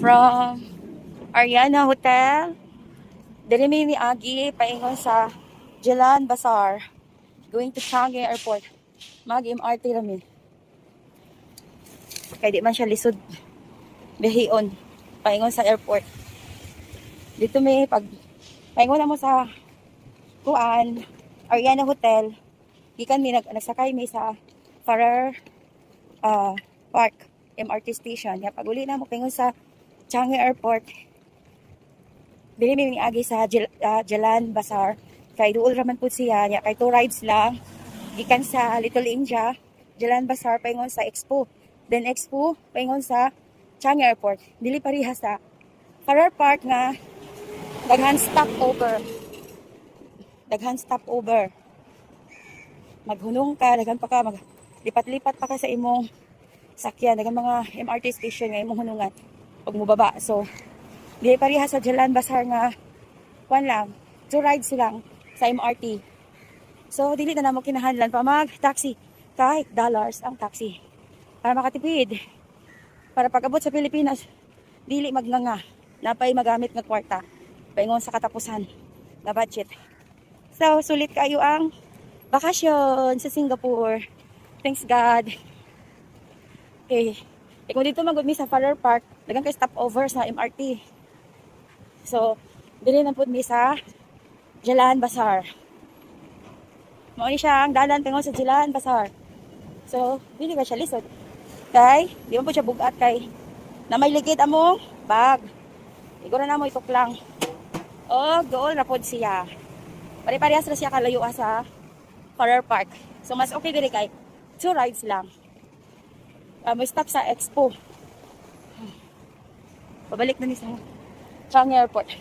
from Ariana Hotel. Dili mi agi paingon sa Jalan Bazaar. Going to Changi Airport. Mag-MRT rami. Kaya di man siya lisod. Bihion. Paingon sa airport. Dito may paingon na mo sa Kuan, Ariana Hotel. Gikan mi nagsakay mi sa Farrer Park MRT station. Ya paguli na mo paingon sa Changi Airport. Dili mi agi sa Jalan Bazaar. Kay duol raman pud siya. Ya kay 2 rides lang. Gikan sa Little India, Jalan Bazaar paingon sa Expo. Then Expo paingon sa Changi Airport. Dili pareha sa Farrer Park nga daghan stopover. Daghan stopover. Maghunong ka, daghan pa ka, lipat-lipat pa ka sa imong sakyan, daghan mga MRT station nga imong hunungan pag mubaba. So, di pareha sa Jalan Bazaar nga kuan lang, 2 rides lang sa MRT. So, dili na namo kinahanglan pa mag-taxi. Kahit dollars ang taxi. Para makatipid. Para pag-abot sa Pilipinas, dili magnganga. Napay magamit nga kwarta. Paingon sa katapusan na budget. So, sulit kayo ang bakasyon sa Singapore. Thanks God. Okay. Kung dito magudmi sa Farrer Park, dagang kay stopover sa MRT. So, dili na pud mi sa Jalan Bazaar. Mao ni siya ang dalan pingon sa Jalan Bazaar. So, dili ka siya lisod. Kay, di mo po siya bugat kay na may ligid among bag. Iguro na mo itok lang. O, dool na pod siya. Pare-parehas na siya kalayo sa Farrer Park. So, mas okay dili kay 2 rides lang. May stop sa Expo. Pabalik na ni sa Changi Airport.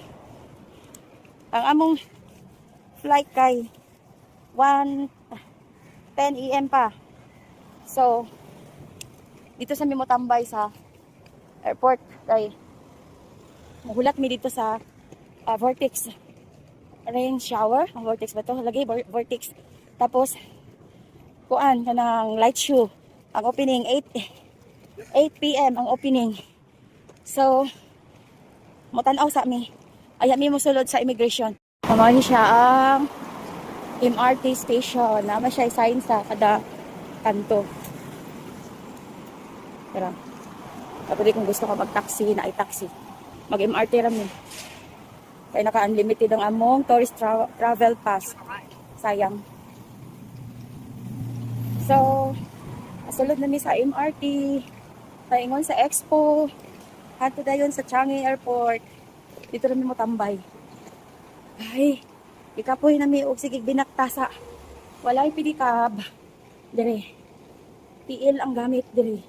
Ang among flight kay 1:10 AM pa. So, dito sa mi mo tambay sa airport kay mahulat mi dito sa vortex rain shower. Ang vortex ba to? Lagi vortex. Tapos kuan kanang light show. Ang opening 8 PM ang opening. So mo tan-aw sa mi. Aya mi mo sulod sa immigration. Mao ni siya ang MRT station. Nama siya sign sa kada kanto. Tara. Kapag kung gusto ka mag-taxi, na i-taxi. Mag-MRT rami. Kaya naka-unlimited ang among tourist travel pass. Sayang. So, asulod na mi sa MRT. Paingon sa Expo. Hanto dayon sa Changi Airport. Dito rami mo tambay. Ay, ikapoy na mi og sige binaktasa. Walay pedicab. Dire. PL ang gamit dire.